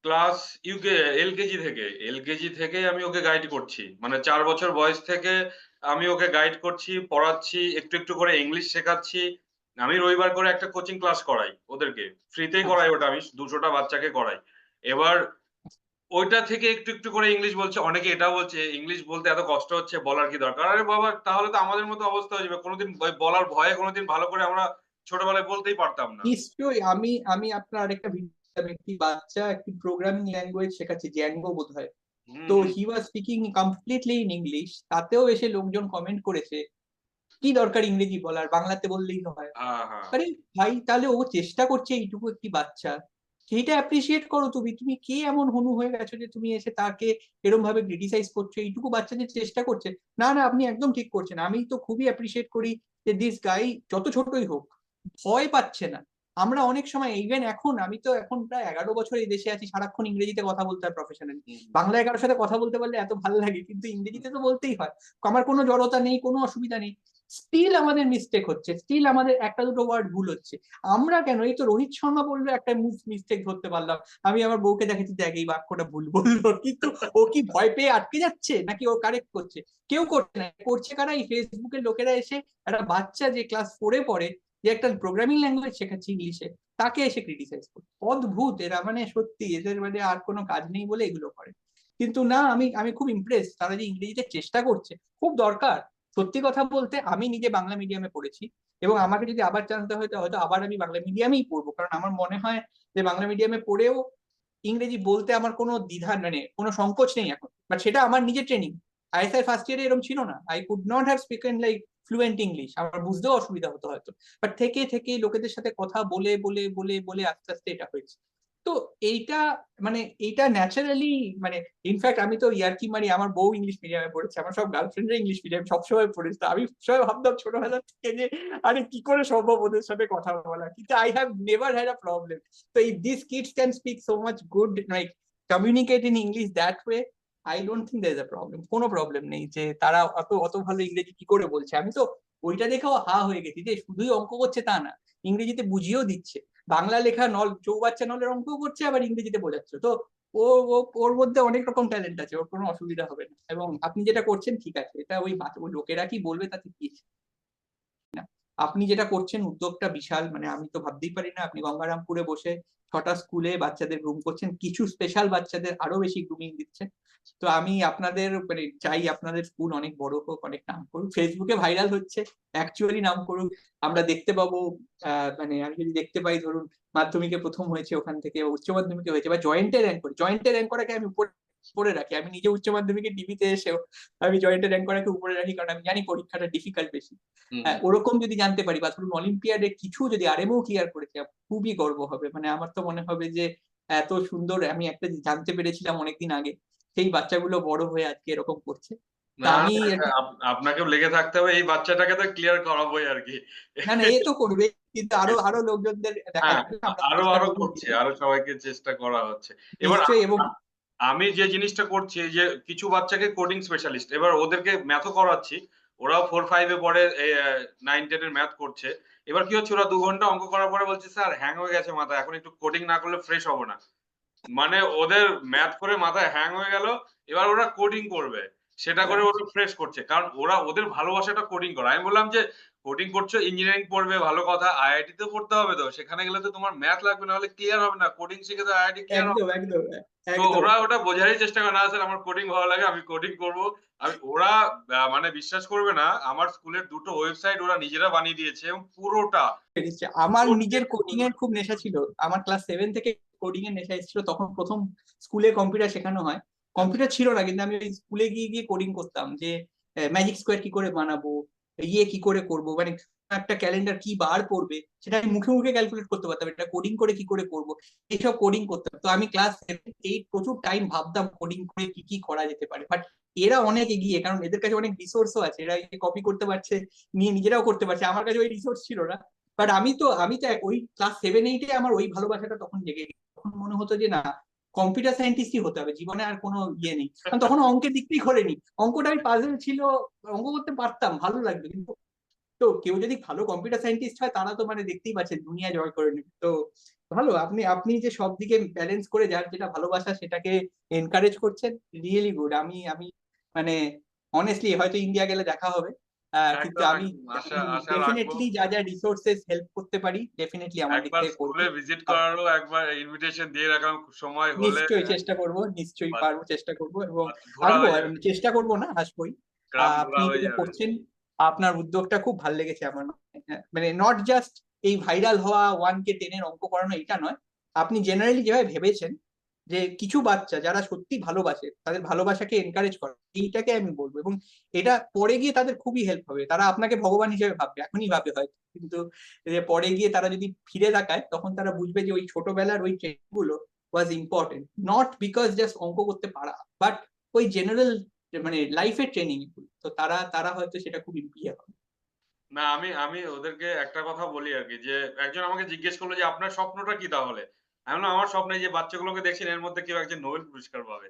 Class UK LKG থেকেই আমি ওকে guide করছি। মানে ৪ বছর বয়স থেকে আমি ওকে গাইড করছি, পড়াচ্ছি, একটু, একটু করে ইংলিশ শেখাচ্ছি। আমি রবিবার করে একটা কোচিং ক্লাস করাই ওদেরকে। ফ্রিতেই আচ্ছা করাই ওটা আমি ২০০ টা বাচ্চাকে করাই। এবার ওইটা থেকে একটু, একটু করে ইংলিশ বলছে। অনেকে এটাও বলছে, "ইংলিশ বলতে এত কষ্ট হচ্ছে, বলার কি দরকার?" আরে বাবা! তাহলে তো আমাদের মতো অবস্থা হয়ে যাবে। কোনদিন বলার ভয়ে কোনদিন ভালো করে আমরা ছোটবেলায় বলতেই পারতাম না। নিশ্চয়ই। আমি আমি আপনার আরেকটা ভিডিও, একটি বাচ্চা একটি প্রোগ্রামিং ল্যাঙ্গুয়েজ শেখাচ্ছে, জ্যাঙ্গো বোধহয়। হুম, তো হুম। He was speaking completely in English, তাতেও এসে লোকজন কমেন্ট করেছে, কি দরকার ইংরেজি বলার, বাংলাতে বললেই হয়। হ্যাঁ, হ্যাঁ। আরে ভাই, তাহলে ও চেষ্টা করছে, এইটুকু একটি বাচ্চা, সেইটা অ্যাপ্রিসিয়েট করো। তুমি তুমি কে এমন হনু হয়ে গেছো যে তুমি এসে তাকে এরকম ভাবে ক্রিটিসাইজ করছো? এইটুকু বাচ্চা যে চেষ্টা করছে, না না, আপনি একদম ঠিক করছেন। আমি তো খুবই অ্যাপ্রিসিয়েট করি যে দিস গাই যত ছোটই হোক ভয় পাচ্ছে না। আমরা অনেক সময়, ইভেন এখন, আমি তো এখন প্রায় 11 বছর এই দেশে আছি, সারাক্ষণ ইংরেজিতে কথা বলতে হয় প্রফেশনালি। হুম, বাংলায় কারোর সাথে কথা বলতে পারলে এত ভালো লাগে, কিন্তু হুম। ইংরেজিতে তো বলতেই হয়। আমার কোনো জড়তা নেই, কোনো অসুবিধা নেই। স্টিল আমাদের মিস্টেক হচ্ছে, স্টিল আমাদের একটা দুটো ওয়ার্ড ভুল হচ্ছে। আমরা কেন, এই তো রোহিত শর্মা বললো, একটা মিস্টেক ধরতে পারলাম, আমি আমার বউকে দেখেছি, দেখ এই বাক্যটা ভুল বললো, কিন্তু ও কি ভয় পেয়ে আটকে যাচ্ছে, নাকি ও কারেক্ট করছে? কেউ করছে না। করছে কারা? এই ফেসবুকের লোকেরা এসে একটা বাচ্চা যে ক্লাস 4-এ পড়ে, যে একটা প্রোগ্রামিং ল্যাঙ্গুয়েজ শেখাচ্ছে ইংলিশে, তাকে এসে ক্রিটিসাইজ করছে। অদ্ভুত এরা, মানে সত্যি এদের মানে আর কোনো কাজ নেই বলে এগুলো করে। কিন্তু না, আমি আমি খুব ইমপ্রেস, তারা যে ইংরেজিতে চেষ্টা করছে, খুব দরকার। সত্যি কথা বলতে, আমি নিজে বাংলা মিডিয়ামে পড়েছি, এবং আমাকে যদি আবার চান্স দেওয়া হয়, হয়তো আবার আমি বাংলা মিডিয়ামেই পড়বো। কারণ আমার মনে হয় যে বাংলা মিডিয়ামে পড়েও ইংরেজি বলতে আমার কোনো দ্বিধা, মানে কোনো সংকোচ নেই এখন। বাট সেটা আমার নিজের ট্রেনিং। আইএসআই ফার্স্ট ইয়ারে এরকম ছিল না, I could not have spoken like fluent English, আমার বুঝতেও অসুবিধা হতো হয়তো। বাট থেকে থেকে লোকেদের সাথে কথা বলে বলে বলে বলে আস্তে আস্তে এটা হয়েছে। তো এইটা, মানে এইটা ন্যাচারালি, মানে ইনফ্যাক্ট আমি তো ইয়ার্কি মারি, আমার বউ ইংলিশ মিডিয়ামে পড়েছে, আমার সব গার্লফ্রেন্ডরা ইংলিশ মিডিয়ামে সবসময় পড়েছে। তো আমি সবসময় ভাবতাম ছোটবেলা থেকে যে আরে কি করে সম্ভব ওদের সাথে কথা বলা, কিন্তু I have never had a problem. তো if these kids can speak so much good, like communicate in English that way, I don't think there is a problem. কোনো প্রবলেম নেই যে তারা অত অত ভালো ইংরেজি কি করে বলছে। আমি তো ওইটা দেখেও হা হয়ে গেছি যে শুধুই অঙ্ক করছে তা না, ইংরেজিতে বুঝিয়েও দিচ্ছে। বাংলা লেখা নল, চৌবাচ্চা নলের অঙ্কও করছে, আবার ইংরেজিতে বোঝাচ্ছে। তো ও ওর মধ্যে অনেক রকম ট্যালেন্ট আছে, ওর কোনো অসুবিধা হবে না। এবং আপনি যেটা করছেন ঠিক আছে, এটা ওই লোকেরা কি বলবে তাতে কি। আপনি যেটা করছেন উদ্যোগটা বিশাল, মানে আমি তো ভাবতেই পারি না। আপনি গঙ্গারামপুরে বসে 6টা স্কুলে বাচ্চাদের গ্রুম করছেন, কিছু স্পেশাল বাচ্চাদের আরো বেশি গ্রুমিং দিচ্ছেন। তো আমি আপনাদের মানে চাই আপনাদের স্কুল অনেক বড় হোক, অনেক নাম করুক, ফেসবুকে ভাইরাল হচ্ছে, অ্যাকচুয়ালি নাম করুক। আমরা দেখতে পাবো, মানে আমি যদি দেখতে পাই, ধরুন মাধ্যমিকে প্রথম হয়েছে, ওখান থেকে উচ্চ মাধ্যমিকে হয়েছে, বা জয়েন্টে র্যাঙ্ক করে, জয়েন্টে র্যাঙ্ক করাকে আমি উপরে করে রাখি। আমি নিজে উচ্চ মাধ্যমিকে টিভিতে এসেও আমি জয়েন্টে র্যাঙ্ক করাকে উপরে রাখি, কারণ আমি জানি পরীক্ষাটা ডিফিকাল্ট বেশি। হুম, হ্যাঁ, হুম। ওরকম যদি জানতে পারি, বা ধরুন অলিম্পিয়াডে কিছু যদি আরএমও ক্লিয়ার করেছে, খুবই গর্ব হবে। মানে আমার তো মনে হবে যে এত সুন্দর, আমি একটা জানতে পেরেছিলাম অনেকদিন আগে, সেই বাচ্চাগুলো বড় হয়ে আজকে এরকম করছে। তা না, আমি না, আপনাকেও লেগে থাকতে হবে। এই বাচ্চাটাকে তো ক্লিয়ার করাবোই আরকি। না না, এ তো করবে, কিন্তু আরো আরো লোকজনদের দেখা হ্যাঁ, যাবে, আমরা আরো, চেষ্টা আরো করবো করছে। যে আরো সবাইকে চেষ্টা করা হচ্ছে। এবার নিশ্চয়ই। এবং আমি যে জিনিসটা করছি যে কিছু বাচ্চাকে কোডিং স্পেশালিস্ট। এবার ওদেরকে ম্যাথও করাচ্ছি। ওরাও 4-5 এ পড়ে, 9-10 এর ম্যাথ করছে। এবার কি হচ্ছে, ওরা ২ ঘন্টা অঙ্ক করার পরে বলছে, "স্যার হ্যাং হয়ে গেছে মাথা। এখন একটু কোডিং না করলে ফ্রেশ হব না।" মানে ওদের ম্যাথ করে মাথায় হ্যাং হয়ে গেল। এবার ওরা কোডিং করবে। সেটা করে ওরা ফ্রেশ করছে। কারণ ওদের ভালোবাসাটা কোডিং করা। আমি বললাম যে, "কোডিং করছো, ইঞ্জিনিয়ারিং পড়বে ভালো কথা। আইআইটি তেও পড়তে হবে তো। সেখানে গেলে তো তোমার ম্যাথ লাগবে, নাহলে ক্লিয়ার হবে না। কোডিং শিখে তো আইআইটি ক্লিয়ার হবে একদম না।" একদম তো একদম। ওরা ওটা বোঝারই চেষ্টা করে, "না স্যার আমার কোডিং ভালো লাগে, আমি কোডিং করব।" ওরা মানে বিশ্বাস করবে না, আমার স্কুলের ২ টো ওয়েবসাইট ওরা নিজেরা বানিয়ে দিয়েছে এবং পুরোটা নিশ্চয়ই। আমার কোড দিয়ে নিজের কোডিং এর খুব নেশা ছিল। আমার ক্লাস 7 থেকে কোডিং এর নেশা এসেছিল, তখন প্রথম স্কুলে কম্পিউটার শেখানো হয়। আচ্ছা। কম্পিউটার ছিল না, কিন্তু আমি ওই স্কুলে গিয়ে গিয়ে কোডিং করতাম, যে ম্যাজিক স্কোয়ার কি করে বানাবো, ইয়ে কি করে করব, মানে একটা ক্যালেন্ডার কি বার পড়বে সেটা আমি মুখে মুখে ক্যালকুলেট করতে পারতাম, এটা কোডিং করে কি করে করব, এইসব কোডিং করতাম। তো আমি ক্লাস 7-8 প্রচুর টাইম ভাবতাম কোডিং করে কি কি করা যেতে পারে। বাট এরা অনেক এগিয়ে, কারণ এদের কাছে অনেক রিসোর্সও আছে, এরা কপি করতে পারছে, নিয়ে নিজেরাও করতে পারছে। আমার কাছে ওই রিসোর্স ছিল না। বাট আমি তো ওই ক্লাস 7-8-এ আমার ওই ভালোবাসাটা তখন জেগে গেছে। তখন মনে হতো যে না, কম্পিউটার সায়েন্টিস্টই হতে হবে, জীবনে আর কোনো ইয়ে নেই। কারণ তখন অঙ্কের দিকটাই করিনি, অঙ্কটা আমি পাজল ছিল, অঙ্ক করতে পারতাম, ভালো লাগতো। কিন্তু তো কেউ যদি ভালো কম্পিউটার সায়েন্টিস্ট হয়, তারা তো মানে দেখতেই পাচ্ছেন দুনিয়া জয় করে নেবে। তো ভালো, আপনি আপনি যে সব দিকে ব্যালেন্স করে যার যেটা ভালোবাসা সেটাকে এনকারেজ করছেন, রিয়েলি গুড। আমি আমি মানে অনেস্টলি হয়তো ইন্ডিয়া গেলে দেখা হবে। কিন্তু একদম, আমি একদম। আশা আমি আশা রাখবো। ডেফিনিটলি যা রিসোর্সেস হেল্প করতে পারি ডেফিনিটলি আমার দিক একবার থেকে করব। স্কুলে ভিজিট আ করারও একবার ইনভিটেশন দিয়ে রাখলাম সময় হলে নিশ্চয়ই চেষ্টা করব, নিশ্চয়ই বাচ পারবো, চেষ্টা করব এবং বাচ ঘোরা আসবো। হয়ে আর যাবে। চেষ্টা করব না, আসবোই। গ্রাম আপনি ঘোরা হয়ে যেটা যাবে। করছেন, আপনার উদ্যোগটা খুব ভাল লেগেছে আমার। মানে নট জাস্ট এই ভাইরাল হওয়া 1 কে 10 এর অঙ্ক করানো এটা নয়। আপনি জেনারেলি যেভাবে ভেবেছেন যে কিছু বাচ্চা যারা সত্যি ভালোবাসে, তাদের ভালোবাসাকে এনকারেজ করা, এইটাকে আমি বলব এবং এটা পরে গিয়ে তাদের খুবই হেল্প হবে। তারা আপনাকে ভগবান হিসেবে ভাববে, এখনই ভাবে হয়তো। কিন্তু পরে গিয়ে তারা যদি ফিরে তাকায় তখন তারা বুঝবে যে ওই ছোটবেলার ওই ট্রেনিং গুলো ওয়াজ ইম্পর্টেন্ট। নট বিকজ জাস্ট অঙ্ক করতে পারা, বাট ওই জেনারেল মানে লাইফের ট্রেনিং গুলো। তো তারা তারা হয়তো সেটা খুব ইয়ে হবে। না, আমি আমি ওদেরকে একটা কথা বলি আরকি যে, একজন আমাকে জিজ্ঞেস করলো যে, "আপনার স্বপ্নটা কি তাহলে?" আমি বললাম, "আমার স্বপ্ন এই যে বাচ্চাগুলোকে দেখছেন এর মধ্যে কেউ একজন নোবেল পুরস্কার পাবে।"